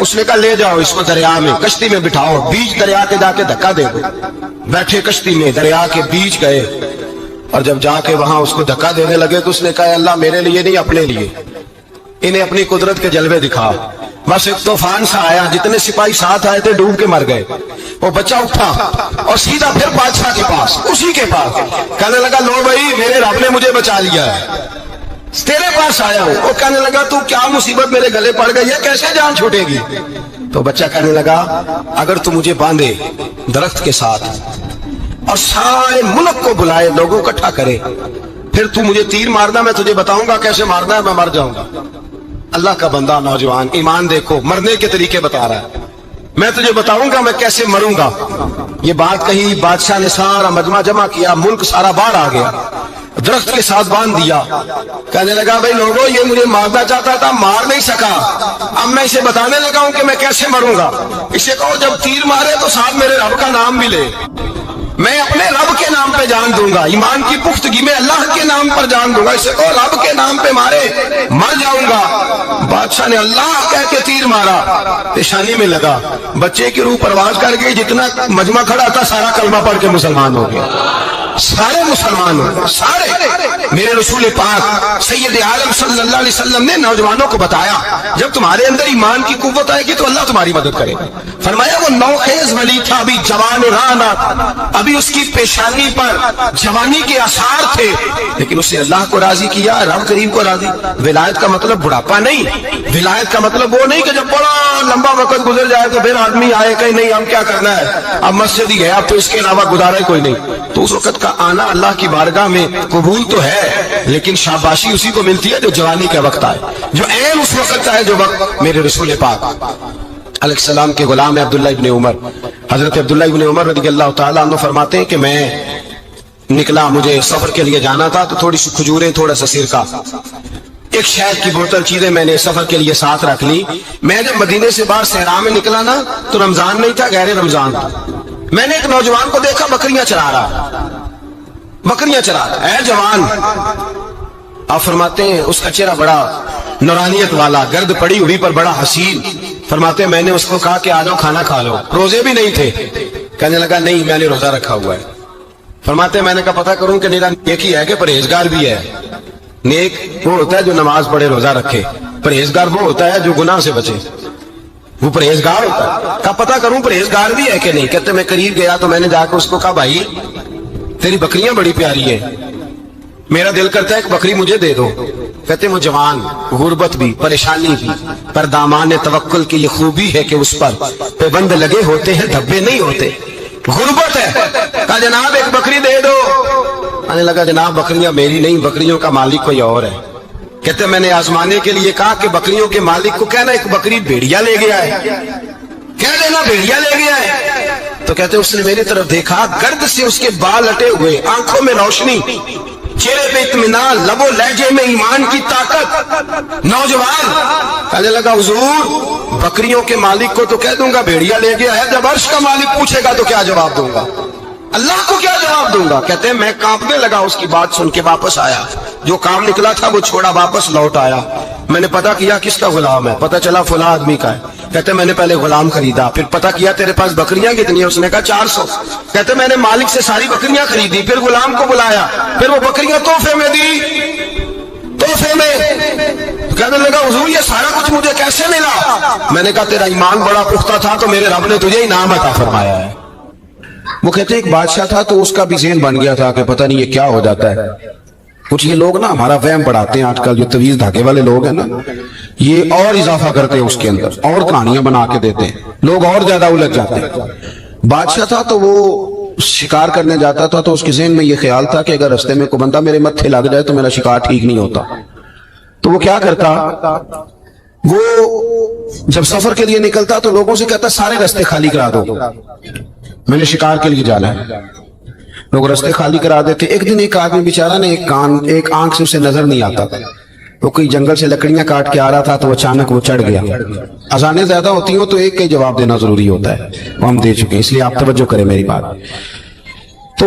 اس نے کہا لے جاؤ اس کو دریا میں، کشتی میں بٹھاؤ، بیچ دریا کے جا کے دھکا دے دو۔ بیٹھے کشتی میں، دریا کے بیچ گئے، اور جب جا کے وہاں اس کو دھکا دینے لگے تو اس نے کہا اللہ میرے لیے نہیں، اپنے لیے انہیں اپنی قدرت کے جلوے دکھا۔ بس ایک طوفان سا آیا، جتنے سپاہی ساتھ آئے تھے ڈوب کے مر گئے۔ وہ بچہ اٹھا اور سیدھا پھر بادشاہ کے پاس، اسی کے پاس کہنے لگا لو بھائی میرے رب نے مجھے بچا لیا ہے، تیرے پاس آیا ہوں۔ وہ کہنے لگا تو کیا مصیبت میرے گلے پڑ گئی ہے، کیسے جان چھوٹے گی؟ تو بچہ کہنے لگا اگر تو مجھے باندھے درخت کے ساتھ اور سارے ملک کو بلائے، لوگوں اکٹھا کرے، پھر تو مجھے تیر مارنا، میں تجھے بتاؤں گا کیسے مارنا ہے، میں مر جاؤں گا۔ اللہ کا بندہ نوجوان ایمان دیکھو، مرنے کے طریقے بتا رہا ہے، میں تجھے بتاؤں گا میں کیسے مروں گا۔ یہ بات کہی، بادشاہ نے سارا مجمع جمع کیا، ملک سارا باہر آ گیا، درخت کے ساتھ باندھ دیا۔ کہنے لگا بھائی لوگوں یہ مجھے مارنا چاہتا تھا، مار نہیں سکا، اب میں اسے بتانے لگا ہوں کہ میں کیسے مروں گا۔ اسے کہو جب تیر مارے تو ساتھ میرے رب کا نام بھی لے، میں اپنے رب کے نام پہ جان دوں گا، ایمان کی پختگی میں اللہ کے نام پر جان دوں گا، اسے کہو رب کے نام پہ مارے، مر جاؤں گا۔ بادشاہ نے اللہ کہہ کے تیر مارا، پیشانی میں لگا، بچے کی روح پرواز کر گئی، جتنا مجمع کھڑا تھا سارا کلمہ پڑھ کے مسلمان ہو گیا، سارے مسلمان ہو گئے، سارے۔ میرے رسول پاک سید عالم صلی اللہ علیہ وسلم نے نوجوانوں کو بتایا جب تمہارے اندر ایمان کی قوت آئے گی تو اللہ تمہاری مدد کرے گا۔ فرمایا وہ نوخیز ولی تھا، ابھی جوان رانا، ابھی اس کی پیشانی پر جوانی کے آثار تھے، لیکن اس نے اللہ کو راضی کیا، رب کریم کو راضی۔ ولایت کا مطلب بڑھاپا نہیں، ولایت کا مطلب وہ نہیں کہ جب بڑا لمبا وقت گزر جائے تو پھر آدمی آئے کہ نہیں ہم کیا کرنا ہے، اب مسجد ہی ہے، اب تو اس کے علاوہ گزارا ہی کوئی نہیں۔ تو اس وقت کا آنا اللہ کی بارگاہ میں قبول تو ہے، لیکن شاباشی اسی کو ملتی ہے جو جوانی کا وقت آئے، جو عین اس وقت آئے جو وقت میرے رسول پاک علیہ السلام کے غلام عبداللہ ابن عمر، حضرت عبداللہ ابن عمر رضی اللہ تعالیٰ عنہ فرماتے ہیں کہ میں نکلا، مجھے سفر کے لیے جانا تھا، تو تھوڑی سی کھجوریں، تھوڑا سا سرکہ، ایک شہد کی بوتل، چیزیں میں نے سفر کے لیے ساتھ رکھ لی۔ میں جب مدینے سے باہر صحرا میں نکلا نا تو رمضان نہیں تھا، غیر رمضان تھا۔ میں نے ایک نوجوان کو دیکھا بکریاں چرا رہا، بکریاں چرا رہا، اے جوان۔ آپ فرماتے ہیں اس کا چہرہ بڑا نورانیت والا، گرد پڑی ہوئی پر بڑا حسین۔ فرماتے ہیں میں نے اس کو کہا کہ آ جاؤ کھانا کھا لو، روزے بھی نہیں تھے۔ کہنے لگا نہیں میں نے روزہ رکھا ہوا ہے۔ فرماتے ہیں میں نے کہا پتہ کروں کہ نیرا نیک ہی ہے کہ پرہیزگار بھی ہے؟ نیک وہ ہوتا ہے جو نماز پڑھے روزہ رکھے، پرہیزگار وہ ہوتا ہے جو گناہ سے بچے، وہ پرہیزگار ہوتا ہے۔ کہا پتہ کروں پرہیزگار بھی ہے کہ نہیں؟ کہتے میں قریب گیا تو میں نے جا کے اس کو کہا بھائی تیری بکریاں بڑی پیاری ہیں، میرا دل کرتا ہے کہ بکری مجھے دے دو۔ کہتے وہ جوان، غربت بھی، پریشانی بھی، پر دامان توکل کی یہ خوبی ہے کہ اس پر پابند لگے ہوتے ہیں، دھبے نہیں ہوتے۔ غربت ہے، کہا جناب ایک بکری دے دو۔ آنے لگا جناب بکریاں میری نہیں، بکریوں کا مالک کوئی اور ہے۔ کہتے میں نے آزمانے کے لیے کہا کہ بکریوں کے مالک کو کہنا ایک بکری بھیڑیا لے گیا ہے، کہہ دینا بھیڑیا لے گیا ہے۔ تو کہتے اس نے میری طرف دیکھا، گرد سے اس کے بال اٹے ہوئے، آنکھوں میں روشنی، چہرے پہ اطمینان، لب و لہجے میں ایمان کی طاقت۔ نوجوان کہنے لگا حضور بکریوں کے مالک کو تو کہہ دوں گا بھیڑیا لے گیا ہے، جب عرش کا مالک پوچھے گا تو کیا جواب دوں گا؟ اللہ کو کیا جواب دوں گا؟ کہتے ہیں میں کانپنے لگا، اس کی بات سن کے واپس آیا، جو کام نکلا تھا وہ چھوڑا، واپس لوٹ آیا۔ میں نے پتا کیا کس کا غلام ہے، پتا چلا فلاں آدمی کا ہے۔ کہتے میں نے پہلے غلام خریدا، پھر پتا کیا تیرے پاس بکریاں کتنی ہیں؟ اس نے کہا 400۔ کہتے میں نے مالک سے ساری بکریاں خریدی، پھر غلام کو بلایا، پھر وہ بکریاں تحفے میں دی، تحفے میں۔ کہنے لگا حضور یہ سارا کچھ مجھے کیسے ملا؟ میں نے کہا تیرا ایمان بڑا پختہ تھا تو میرے رب نے تجھے انعام عطا فرمایا ہے۔ وہ کہتے ایک بادشاہ تھا تو اس کا بھی ذہن بن گیا تھا کہ پتہ نہیں یہ کیا ہو جاتا ہے۔ کچھ یہ لوگ نا ہمارا وہم بڑھاتے ہیں، آج کل جو طویل دھاگے والے لوگ ہیں نا، یہ اور اضافہ کرتے ہیں اس کے اندر، اور کہانیاں بنا کے دیتے ہیں، لوگ اور زیادہ الجھ جاتے ہیں۔ بادشاہ تھا تو وہ شکار کرنے جاتا تھا تو اس کے ذہن میں یہ خیال تھا کہ اگر رستے میں کوئی بندہ میرے متھے لگ جائے تو میرا شکار ٹھیک نہیں ہوتا۔ تو وہ کیا کرتا، وہ جب سفر کے لیے نکلتا تو لوگوں سے کہتا سارے رستے خالی کرا دو، میں نے شکار کے لیے جانا ہے۔ لوگ رستے خالی کرا دیتے۔ ایک دن ایک آدمی بیچارہ نے ایک آنکھ سے اسے نظر نہیں آتا تھا، وہ کوئی جنگل سے لکڑیاں کاٹ کے آ رہا تھا تو اچانک وہ چڑھ گیا۔ اذانیں زیادہ ہوتی ہوں تو ایک کا جواب دینا ضروری ہوتا ہے، وہ ہم دے چکے ہیں، اس لیے آپ توجہ کریں میری بات۔ تو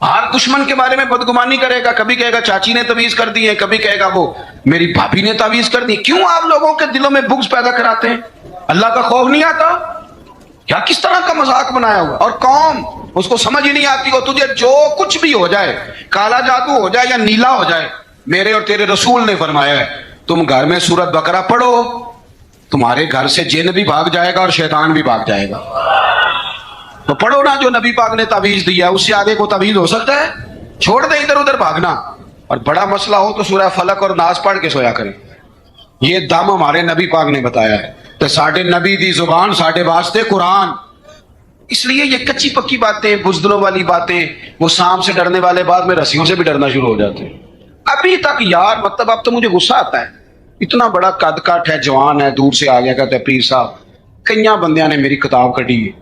ہر دشمن کے بارے میں بدگمانی کرے گا، کبھی کہے گا چاچی نے تعویذ کر دی ہے، کبھی کہے گا وہ میری بھابھی نے تعویذ کر دی. کیوں آپ لوگوں کے دلوں میں بغض پیدا کراتے ہیں؟ اللہ کا خوف نہیں آتا؟ کیا کس طرح کا مذاق بنایا ہوا؟ اور قوم اس کو سمجھ ہی نہیں آتی. ہو تجھے جو کچھ بھی ہو جائے، کالا جادو ہو جائے یا نیلا ہو جائے، میرے اور تیرے رسول نے فرمایا ہے تم گھر میں سورت بقرہ پڑھو، تمہارے گھر سے جن بھی بھاگ جائے گا اور شیطان بھی بھاگ جائے گا. تو پڑھو نا جو نبی پاک نے تعویذ دیا، اس سے آگے کو تعویذ ہو سکتا ہے؟ چھوڑ دیں ادھر ادھر بھاگنا. اور بڑا مسئلہ ہو تو سورہ فلق اور ناس پڑھ کے سویا کریں. یہ دم ہمارے نبی پاک نے بتایا ہے. تو ساڈے نبی دی زبان ساڈے واسطے قرآن. اس لیے یہ کچی پکی باتیں، بزدلوں والی باتیں، وہ سانپ سے ڈرنے والے بعد میں رسیوں سے بھی ڈرنا شروع ہو جاتے ہیں. ابھی تک یار مطلب اب تو مجھے غصہ آتا ہے. اتنا بڑا قد کاٹ ہے، جوان ہے، دور سے آ گیا کہتا ہے پیر صاحب کئی بندیاں نے میری کتاب کٹی ہے،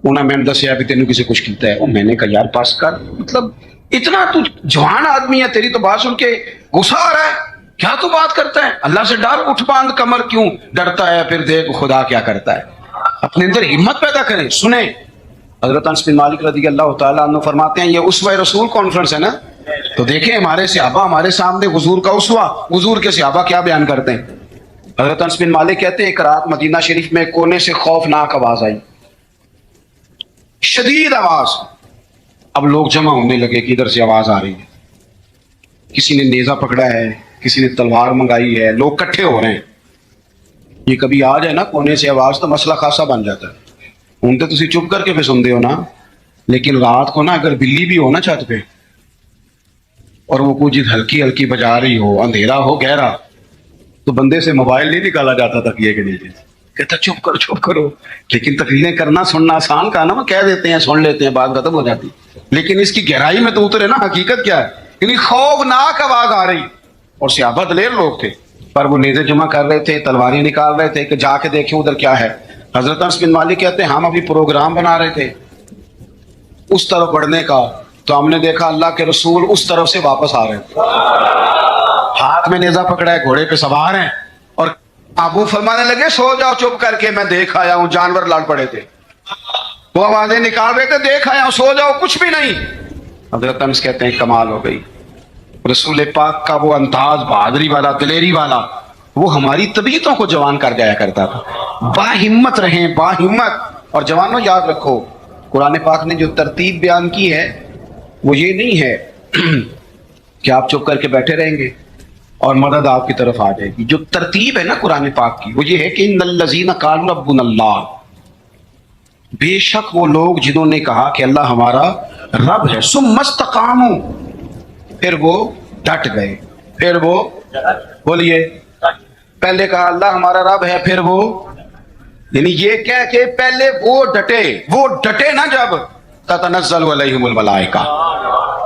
انہوں نے دسیا بھی تینوں کسی کچھ کیتا ہے. میں نے کہا یار پاس کر، مطلب اتنا تو جوان آدمی ہے، تیری تو بات سن کے غصہ آ رہا ہے. کیا تو بات کرتا ہے؟ اللہ سے ڈر، اٹھ باندھ کمر کیوں ڈرتا ہے؟ پھر دیکھ خدا کیا کرتا ہے. اپنے اندر ہمت پیدا کریں. سنیں حضرت انس بن مالک رضی اللہ تعالیٰ عنہ فرماتے ہیں، یہ اسوہ رسول کانفرنس ہے نا، تو دیکھیں ہمارے صحابہ ہمارے سامنے حضور کا اسوہ، حضور کے صحابہ کیا بیان کرتے ہیں. حضرت انس بن مالک کہتے ہیں ایک رات مدینہ شریف میں کونے سے خوفناک آواز آئی، شدید آواز. اب لوگ جمع ہونے لگے کہ ادھر سے آواز آ رہی ہے، کسی نے نیزہ پکڑا ہے، کسی نے تلوار منگائی ہے، لوگ کٹھے ہو رہے ہیں. یہ کبھی آ جائے نا کونے سے آواز تو مسئلہ خاصا بن جاتا ہے. ہوں تو تسی چپ کر کے پھر سنتے ہو نا، لیکن رات کو نا اگر بلی بھی ہو نا چھت پہ اور وہ کچھ ہلکی ہلکی بجا رہی ہو، اندھیرا ہو گہرا، تو بندے سے موبائل نہیں نکالا جاتا تکیے کے نیچے، کہتا چپ کرو چپ کرو. لیکن تقریریں کرنا سننا آسان کا نا، وہ کہہ دیتے ہیں سن لیتے ہیں بات ختم ہو جاتی. لیکن اس کی گہرائی میں تو اترے نا، حقیقت کیا ہے. یعنی خوفناک آواز آ رہی اور صحابہ دلیر لوگ تھے، پر وہ نیزے جمع کر رہے تھے، تلواریں نکال رہے تھے کہ جا کے دیکھیں ادھر کیا ہے. حضرت انس بن مالک کہتے ہیں ہم ابھی پروگرام بنا رہے تھے اس طرف بڑھنے کا، تو ہم نے دیکھا اللہ کے رسول اس طرف سے واپس آ رہے ہیں، ہاتھ میں نیزہ پکڑا ہے، گھوڑے پہ سوار ہیں. اور ابو فرمانے لگے سو جاؤ چپ کر کے، میں دیکھ آیا ہوں جانور لڑ پڑے تھے، وہ آوازیں نکال رہے تھے، دیکھ آیا ہوں، سو جاؤ کچھ بھی نہیں. حضرت انس کہتے ہیں کمال ہو گئی. رسول پاک کا وہ انداز بہادری والا، دلیری والا، وہ ہماری طبیعتوں کو جوان کر جایا کرتا تھا. با ہمت رہیں، با ہمت. اور جوانوں یاد رکھو قرآن پاک نے جو ترتیب بیان کی ہے وہ یہ نہیں ہے کہ آپ چپ کر کے بیٹھے رہیں گے اور مدد آپ کی طرف آ جائے گی. جو ترتیب ہے نا قرآن پاک کی وہ یہ ہے کہ ان الذین قالوا ربنا اللہ، بے شک وہ لوگ جنہوں نے کہا کہ اللہ ہمارا رب ہے، ثم استقاموا، پھر وہ ڈٹ گئے. پھر وہ بولیے، پہلے کہا اللہ ہمارا رب ہے، پھر وہ، یعنی یہ کہہ کہ پہلے وہ ڈٹے نا، جب تتنزل علیہم الملائکہ،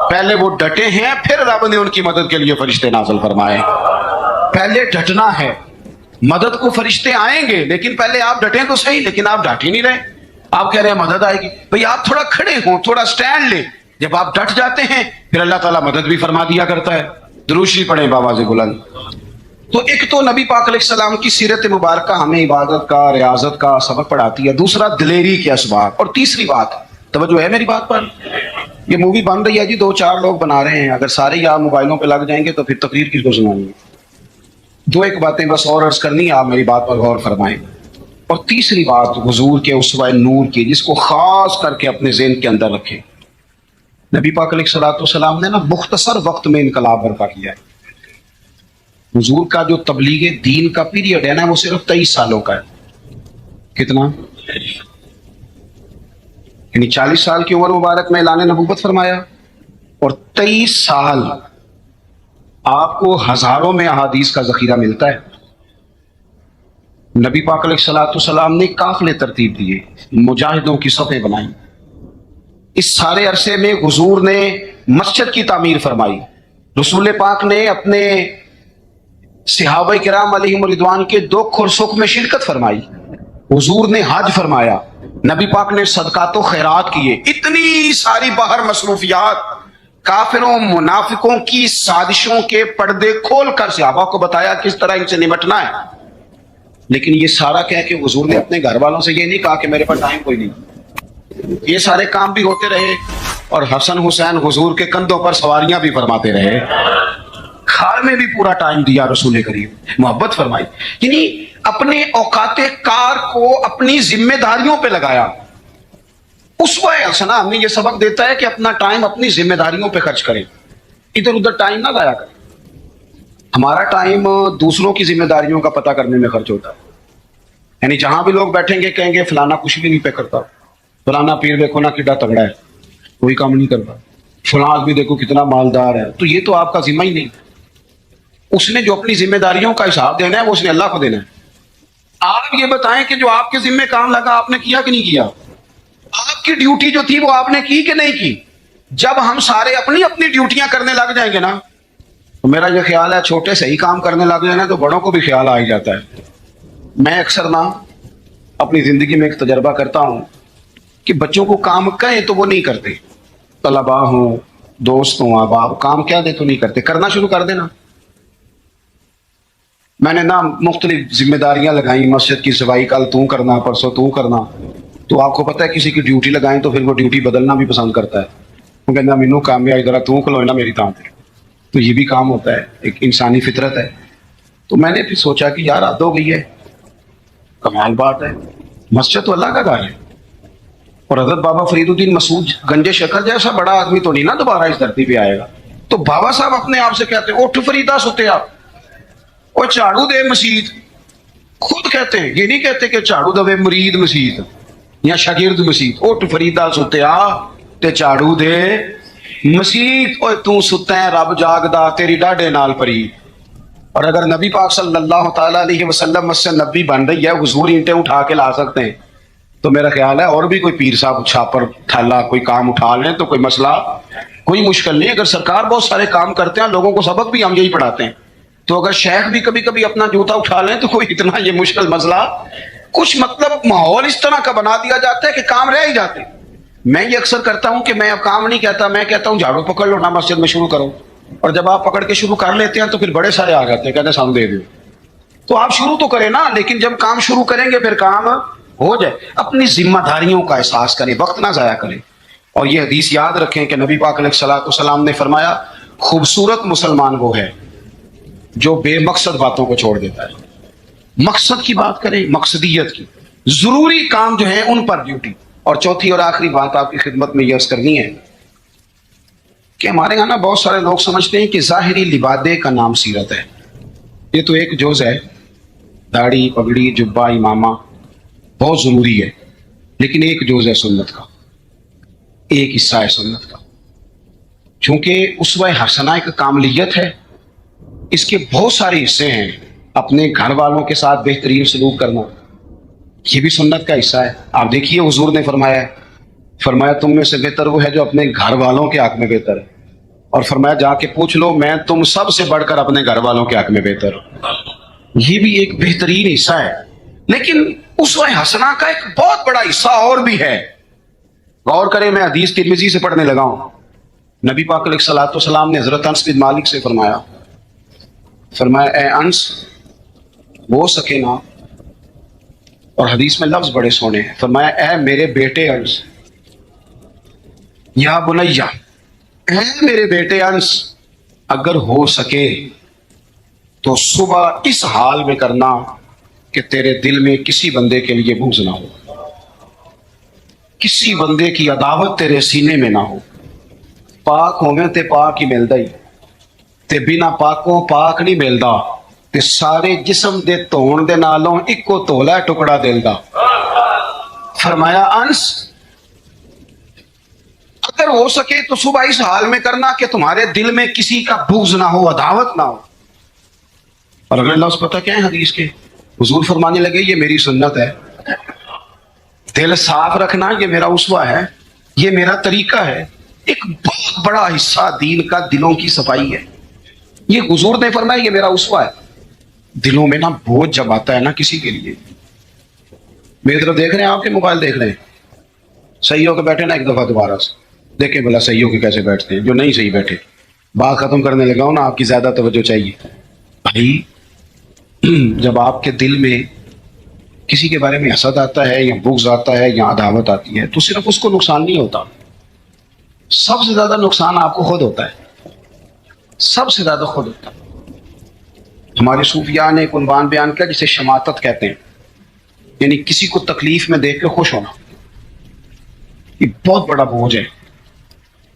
پہلے وہ ڈٹے ہیں، پھر رب نے ان کی مدد کے لیے فرشتے نازل فرمائے. پہلے ڈٹنا ہے، مدد کو فرشتے آئیں گے، لیکن پہلے آپ ڈٹیں تو صحیح. لیکن آپ ڈٹ ہی نہیں رہے، آپ کہہ رہے ہیں مدد آئے گی. بھئی آپ تھوڑا کھڑے ہوں، تھوڑا سٹینڈ لیں. جب آپ ڈٹ جاتے ہیں پھر اللہ تعالیٰ مدد بھی فرما دیا کرتا ہے. درود شریف پڑھیں بآواز بلند. تو ایک تو نبی پاک علیہ السلام کی سیرت مبارکہ ہمیں عبادت کا، ریاضت کا سبق پڑھاتی ہے. دوسرا دلیری کے اسباب. اور تیسری بات، توجہ ہے میری بات پر، یہ مووی بن رہی ہے جی، 2-4 لوگ بنا رہے ہیں، اگر سارے ہی آپ موبائلوں پہ لگ جائیں گے تو پھر تقریر کس کو سنانی ہے. دو ایک باتیں بس اور عرض کرنی ہے، آپ میری بات پر غور فرمائیں. اور تیسری بات حضور کے اسوہ نور کی، جس کو خاص کر کے اپنے ذہن کے اندر رکھیں. نبی پاک علیہ الصلوۃ والسلام نے نا مختصر وقت میں انقلاب برپا کیا ہے. حضور کا جو تبلیغ دین کا پیریڈ ہے نا وہ صرف 23 سالوں کا ہے. کتنا؟ یعنی 40 سال کی عمر مبارک میں اعلان نبوت فرمایا، اور 23 سال آپ کو ہزاروں میں احادیث کا ذخیرہ ملتا ہے. نبی پاک علیہ الصلوۃ والسلام نے قافلے ترتیب دیے، مجاہدوں کی صفیں بنائی. اس سارے عرصے میں حضور نے مسجد کی تعمیر فرمائی. رسول پاک نے اپنے صحابہ کرام علیہم رضوان کے دکھ اور سکھ میں شرکت فرمائی. حضور نے حج فرمایا، نبی پاک نے صدقات و خیرات کیے. اتنی ساری باہر مصروفیات، کافروں منافقوں کی سازشوں کے پردے کھول کر صحابہ کو بتایا کس طرح ان سے نمٹنا ہے. لیکن یہ سارا کہہ کہ حضور نے اپنے گھر والوں سے یہ نہیں کہا کہ میرے پاس ٹائم کوئی نہیں. یہ سارے کام بھی ہوتے رہے اور حسن حسین حضور کے کندھوں پر سواریاں بھی فرماتے رہے، کھال میں بھی پورا ٹائم دیا رسول کریم، محبت فرمائی، یعنی اپنے اوقات کار کو اپنی ذمہ داریوں پہ لگایا۔ اسوہ حسنہ ہمیں یہ سبق دیتا ہے کہ اپنا ٹائم اپنی ذمہ داریوں پہ خرچ کریں، ادھر ادھر ٹائم نہ ضائع کریں۔ ہمارا ٹائم دوسروں کی ذمہ داریوں کا پتہ کرنے میں خرچ ہوتا ہے، یعنی جہاں بھی لوگ بیٹھیں گے کہیں گے فلانا کچھ بھی نہیں پہ کرتا، فلانا پیر دیکھو نا کڈا تگڑا ہے، کوئی کام نہیں کرتا، فلاں آدمی دیکھو کتنا مالدار ہے، تو یہ تو آپ کا ذمہ ہی نہیں۔ اس نے جو اپنی ذمہ داریوں کا حساب دینا ہے وہ اس نے اللہ کو دینا ہے۔ آپ یہ بتائیں کہ جو آپ کے ذمہ کام لگا آپ نے کیا کہ نہیں کیا؟ آپ کی ڈیوٹی جو تھی وہ آپ نے کی کہ نہیں کی؟ جب ہم سارے اپنی اپنی ڈیوٹیاں کرنے لگ جائیں گے نا، تو میرا یہ خیال ہے چھوٹے سے ہی کام کرنے لگ جائیں نا تو بڑوں کو بھی خیال آ ہی جاتا ہے۔ میں اکثر نا اپنی زندگی میں ایک تجربہ کرتا ہوں کہ بچوں کو کام کہیں تو وہ نہیں کرتے، طلباء ہوں، دوست ہوں، احباب، کام کیا دے تو نہیں کرتے، کرنا شروع کر دینا۔ میں نے نا مختلف ذمہ داریاں لگائیں، مسجد کی صفائی کل تو کرنا، پرسوں تو کرنا، تو آپ کو پتہ ہے کسی کی ڈیوٹی لگائیں تو پھر وہ ڈیوٹی بدلنا بھی پسند کرتا ہے، وہ کہنا مینوں کام ہے ادھر تو کھلو نا میری تاں پہ، تو یہ بھی کام ہوتا ہے، ایک انسانی فطرت ہے۔ تو میں نے پھر سوچا کہ یار حد ہو گئی ہے، کمال بات ہے، مسجد تو اللہ کا گھر ہے، اور حضرت بابا فرید الدین مسعود گنج شکر جیسا بڑا آدمی تو نہیں نا دوبارہ اس دھرتی پہ آئے گا، تو بابا صاحب اپنے آپ سے کہتے ہیں اٹھ فریدا ستے آپ، اور جھاڑو دے مسجد، خود کہتے ہیں، یہ نہیں کہتے کہ جھاڑو دے مرید مسجد یا شاگرد مسجد، اٹھ فریدا ستیا تے جھاڑو دے مسجد، اوے تو ستا ہے رب جاگدا تیری ڈاڈے نال پری۔ اور اگر نبی پاک صلی اللہ تعالیٰ علیہ وسلم مسجد نبی بن رہی ہے، حضور اینٹیں اٹھا کے لا سکتے ہیں، تو میرا خیال ہے اور بھی کوئی پیر صاحب چھاپر تھالا کوئی کام اٹھا لیں تو کوئی مسئلہ کوئی مشکل نہیں۔ اگر سرکار بہت سارے کام کرتے ہیں، لوگوں کو سبق بھی ہم یہی پڑھاتے ہیں، تو اگر شیخ بھی کبھی کبھی اپنا جوتا اٹھا لیں تو کوئی اتنا یہ مشکل مسئلہ کچھ مطلب ماحول اس طرح کا بنا دیا جاتا ہے کہ کام رہ ہی جاتے ہیں۔ میں یہ اکثر کرتا ہوں کہ میں اب کام نہیں کہتا، میں کہتا ہوں جھاڑو پکڑ لو نا مسجد میں شروع کرو، اور جب آپ پکڑ کے شروع کر لیتے ہیں تو پھر بڑے سارے آ جاتے ہیں، کہتے ہیں سام دے دو، تو آپ شروع تو کریں نا، لیکن جب کام شروع کریں گے پھر کام ہو جائے۔ اپنی ذمہ داریوں کا احساس کریں، وقت نہ ضائع کریں، اور یہ حدیث یاد رکھیں کہ نبی پاک علیہ الصلوۃ والسلام نے فرمایا خوبصورت مسلمان وہ ہے جو بے مقصد باتوں کو چھوڑ دیتا ہے۔ مقصد کی بات کریں، مقصدیت کی، ضروری کام جو ہے ان پر ڈیوٹی۔ اور چوتھی اور آخری بات آپ کی خدمت میں یہ عرض کرنی ہے کہ ہمارے یہاں نا بہت سارے لوگ سمجھتے ہیں کہ ظاہری لبادے کا نام سیرت ہے، یہ تو ایک جز ہے، داڑھی پگڑی جبہ امامہ بہت ضروری ہے، لیکن ایک جز ہے سنت کا، ایک حصہ ہے سنت کا، چونکہ اسوہ حسنہ ایک کاملیت ہے، اس کے بہت سارے حصے ہیں۔ اپنے گھر والوں کے ساتھ بہترین سلوک کرنا یہ بھی سنت کا حصہ ہے۔ آپ دیکھیے حضور نے فرمایا تم میں سے بہتر وہ ہے جو اپنے گھر والوں کے حق میں بہتر ہے، اور فرمایا جا کے پوچھ لو میں تم سب سے بڑھ کر اپنے گھر والوں کے حق میں بہتر ہوں۔ یہ بھی ایک بہترین حصہ ہے، لیکن اسوہ حسنہ کا ایک بہت بڑا حصہ اور بھی ہے۔ غور کریں، میں حدیث ترمذی سے پڑھنے لگا ہوں، نبی پاک علیہ الصلوۃ والسلام نے حضرت انس بن مالک سے فرمایا اے انس ہو سکے نا، اور حدیث میں لفظ بڑے سونے ہیں، فرمایا اے میرے بیٹے انس، یا بنیا، اے میرے بیٹے انس، اگر ہو سکے تو صبح اس حال میں کرنا کہ تیرے دل میں کسی بندے کے لیے بغض نہ ہو، کسی بندے کی عداوت تیرے سینے میں نہ ہو، پاک ہوویں تے پاک ہی ملدا ہی تے بنا پاکوں پاک نہیں ملدا، تے سارے جسم دے دھون دے نالوں اکو تولا ٹکڑا دل دا۔ فرمایا انس اگر ہو سکے تو صبح اس حال میں کرنا کہ تمہارے دل میں کسی کا بغض نہ ہو، عداوت نہ ہو۔ اور اگلے لفظ پتہ کیا ہے حدیث کے؟ حضور فرمانے لگے یہ میری سنت ہے، دل صاف رکھنا یہ میرا اسوہ ہے، یہ میرا طریقہ ہے۔ ایک بہت بڑا حصہ دین کا دلوں کی صفائی ہے، یہ حضور نے فرمایا یہ میرا اسوہ ہے۔ دلوں میں نا بوجھ جب آتا ہے نا کسی کے لیے، میری طرف دیکھ رہے ہیں، آپ کے موبائل دیکھ رہے ہیں، صحیح ہو کے بیٹھے نا ایک دفعہ دوبارہ سے دیکھیں بلا صحیح ہو کے کیسے بیٹھتے ہیں، جو نہیں صحیح بیٹھے۔ بات ختم کرنے لگا ہوں نا، آپ کی زیادہ توجہ چاہیے بھائی۔ جب آپ کے دل میں کسی کے بارے میں حسد آتا ہے یا بغض آتا ہے یا عداوت آتی ہے تو صرف اس کو نقصان نہیں ہوتا، سب سے زیادہ نقصان آپ کو خود ہوتا ہے، سب سے زیادہ خود ہوتا ہے۔ ہمارے صوفیاء نے ایک عنوان بیان کیا جسے شماتت کہتے ہیں، یعنی کسی کو تکلیف میں دیکھ کے خوش ہونا، یہ بہت بڑا بوجھ ہے۔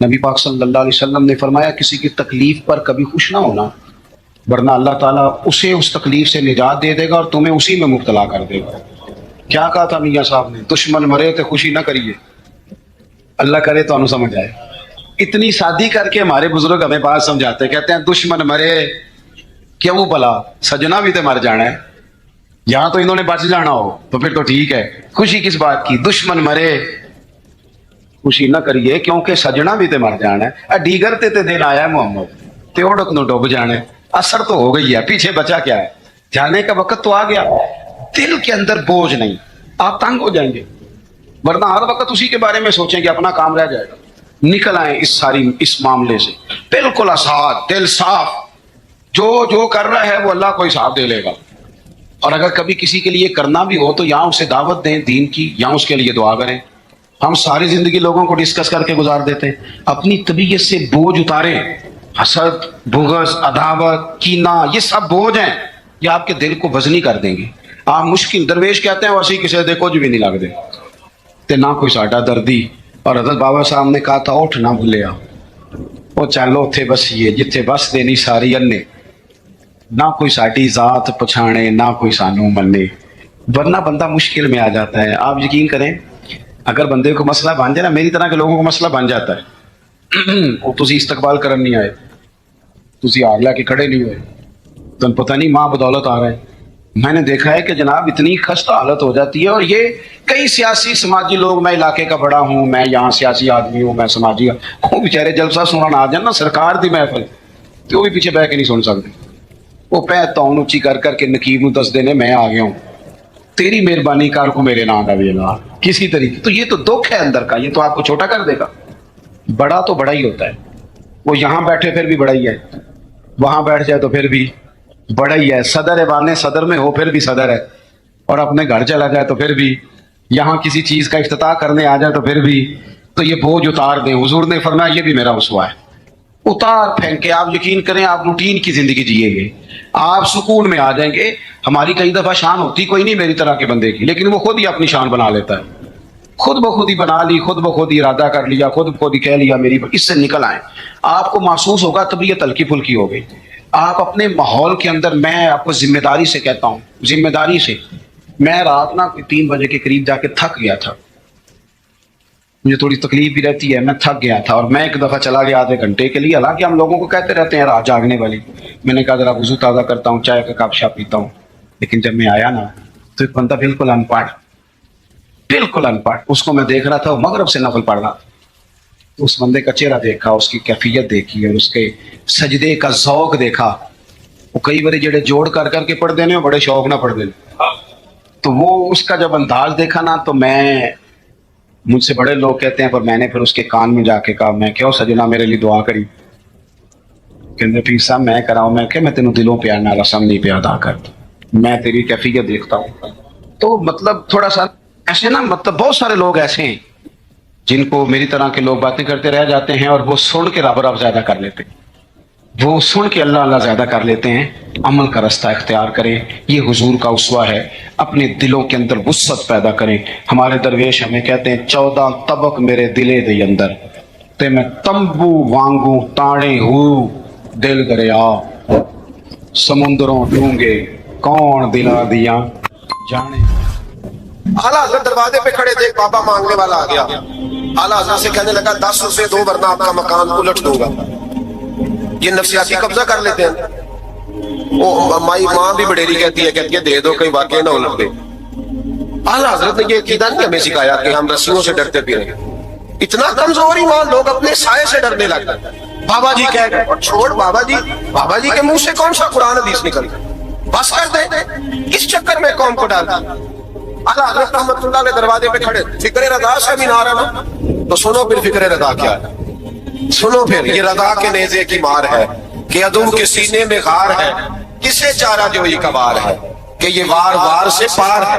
نبی پاک صلی اللہ علیہ وسلم نے فرمایا کسی کی تکلیف پر کبھی خوش نہ ہونا، ورنہ اللہ تعالیٰ اسے اس تکلیف سے نجات دے دے گا اور تمہیں اسی میں مبتلا کر دے گا۔ کیا کہا تھا میاں صاحب نے؟ دشمن مرے تو خوشی نہ کریے، اللہ کرے تو انہوں سمجھ آئے۔ اتنی شادی کر کے ہمارے بزرگ ہمیں بات سمجھاتے، کہتے ہیں دشمن مرے کیوں بلا، سجنا بھی تو مر جانا ہے، یہاں تو انہوں نے بچ جانا ہو تو پھر تو ٹھیک ہے، خوشی کس بات کی؟ دشمن مرے خوشی نہ کریے کیونکہ سجنا بھی تے مر جانا ہے، دیگر تے دن آیا محمد تے اڑک نو ڈوب جانا ہے، اثر تو ہو گئی ہے، پیچھے بچا کیا ہے؟ جانے کا وقت تو آ گیا۔ دل کے اندر بوجھ نہیں، آپ تنگ ہو جائیں گے، ورنہ ہر وقت اسی کے بارے میں سوچیں کہ اپنا کام رہ جائے گا۔ نکل آئیں اس معاملے سے بالکل آزاد، دل صاف، جو کر رہا ہے وہ اللہ کو حساب دے لے گا، اور اگر کبھی کسی کے لیے کرنا بھی ہو تو یہاں اسے دعوت دیں دین کی، یہاں اس کے لیے دعا کریں۔ ہم ساری زندگی لوگوں کو ڈسکس کر کے گزار دیتے ہیں، اپنی طبیعت سے بوجھ اتاریں، حسد، بغض، عداوت، کینہ، یہ سب بوجھ ہیں، یہ آپ کے دل کو وزنی کر دیں گے۔ آپ مشکل درویش کہتے ہیں ویسے کسی دے کچھ بھی نہیں لگ دے تے نہ کوئی ساڈا دردی، اور حضرت بابا صاحب نے کہا تھا اٹھ نہ بھولیا، وہ چلو اتھے بسیے جتھے بس دینی ساری انے، نہ کوئی ساڈی ذات پچھانے نہ کوئی سانو منے، ورنہ بندہ مشکل میں آ جاتا ہے۔ آپ یقین کریں اگر بندے کو مسئلہ بن جائے نا، میری طرح کے لوگوں کو مسئلہ بن جاتا ہے، وہ تسی استقبال کرن نہیں آئے، تسی آگ لا کے کھڑے نہیں ہوئے، تم پتہ نہیں ماں بدولت آ رہا ہے۔ میں نے دیکھا ہے کہ جناب اتنی خستہ حالت ہو جاتی ہے، اور یہ کئی سیاسی سماجی لوگ، میں علاقے کا بڑا ہوں، میں یہاں سیاسی آدمی ہوں، میں سماجی، وہ بیچارے جلسہ سننا آ جائیں نا سرکار دی محفل، تو وہ بھی پیچھے بہ کے نہیں سن سکتے، وہ پہ تون اچھی کر کے نقیب نو دس دینے میں آ گیا ہوں، تیری مہربانی کر کو میرے نام کا ویلا کسی طریقے، تو یہ تو دکھ ہے اندر کا، یہ تو آپ کو چھوٹا کر دے گا۔ بڑا تو بڑا ہی ہوتا ہے، وہ یہاں بیٹھے پھر بھی بڑا ہی ہے، وہاں بیٹھ جائے تو پھر بھی بڑا ہی ہے، صدر ایوان صدر میں ہو پھر بھی صدر ہے، اور اپنے گھر چلا جائے تو پھر بھی، یہاں کسی چیز کا افتتاح کرنے آ جائے تو پھر بھی، تو یہ بوجھ اتار دیں۔ حضور نے فرمایا یہ بھی میرا اسوہ ہے، اتار پھینک کے آپ یقین کریں آپ روٹین کی زندگی جیئیں گے، آپ سکون میں آ جائیں گے۔ ہماری کئی دفعہ شان ہوتی کوئی نہیں میری طرح کے بندے کی، لیکن وہ خود ہی اپنی شان بنا لیتا ہے، خود بخود ہی بنا لی، خود بخود ہی ارادہ کر لیا، خود بخود ہی کہہ لیا میری، اس سے نکل آئیں۔ آپ کو محسوس ہوگا طبیعت ہلکی پھلکی ہو گئی، آپ اپنے ماحول کے اندر، میں آپ کو ذمہ داری سے کہتا ہوں، ذمہ داری سے، میں رات نا 3 بجے کے قریب جا کے تھک گیا تھا، مجھے تھوڑی تکلیف بھی رہتی ہے، میں تھک گیا تھا، اور میں ایک دفعہ چلا گیا آدھے گھنٹے کے لیے، حالانکہ ہم لوگوں کو کہتے رہتے ہیں رات جاگنے والی، میں نے کہا ذرا وضو تازہ کرتا ہوں، چائے کا کپ شاپ پیتا ہوں، لیکن جب میں آیا نا تو ایک بندہ بالکل ان پڑھ، اس کو میں دیکھ رہا تھا، وہ مغرب سے نفل پڑھ رہا تھا، تو اس بندے کا چہرہ دیکھا، اس کی کیفیت دیکھی، اور اس کے سجدے کا ذوق دیکھا، وہ کئی بڑے جڑے جوڑ کر کے پڑھ دینے، بڑے شوق نہ پڑھ دینے، تو وہ اس کا جب انداز دیکھا نا، تو مجھ سے بڑے لوگ کہتے ہیں، پر میں نے پھر اس کے کان میں جا کے کہا، میں کہو سجنا میرے لیے دعا کری، کہ پیر صاحب میں کراؤں، میں کہ میں تینوں دلوں پہ آنا رسم نہیں پہ ادا کرتا، میں تیری کیفیت دیکھتا ہوں۔ تو مطلب تھوڑا سا ایسے نا، مطلب بہت سارے لوگ ایسے ہیں جن کو میری طرح کے لوگ باتیں کرتے رہ جاتے ہیں، اور وہ سن کے رب زیادہ کر لیتے ہیں، وہ سن کے اللہ زیادہ کر لیتے ہیں۔ عمل کا رستہ اختیار کریں، یہ حضور کا اسوہ ہے، اپنے دلوں کے اندر وسعت پیدا کریں۔ ہمارے درویش ہمیں کہتے ہیں 14 طبق میرے دلے دے اندر تے میں تمبو وانگوں تاڑے ہو دل دریا، سمندروں ڈونگے کون دلا دیا جانے۔ اعلیٰ حضرت دروازے پہ کھڑے تھے، بابا مانگنے والا آ گیا، اعلیٰ حضرت سے کہنے لگا 10 روپے دو ورنہ آپ کا مکان الٹ دوں گا۔ یہ نفسیاتی قبضہ کر لیتے ہیں، وہ ماں بھی بڑیری کہتی ہے دے دو کہیں واقعی نہ الٹ دے۔ اعلیٰ حضرت نے یہ عقیدہ نہیں ہمیں سکھایا کہ ہم رسیوں سے ڈرتے پھریں، اتنا کمزور ایمان، لوگ اپنے سائے سے ڈرنے لگ گئے۔ بابا جی کہہ گئے، اور چھوڑ بابا جی کے منہ سے کون سا قرآن حدیث نکل گیا، بس کر دے، کس چکر میں قوم کو ڈالتا۔ اعلیٰ حضرت رحمت اللہ علیہ دروازے پہ کھڑے، فکر رضا سے بھی نہ رہا نا، تو سنو پھر فکر رضا کیا ہے، سنو پھر یہ رضا کے نیزے کی مار ہے کہ عدو کے سینے میں غار ہے، کسے چارہ جو یہ کبار ہے کہ یہ وار وار سے پار ہے،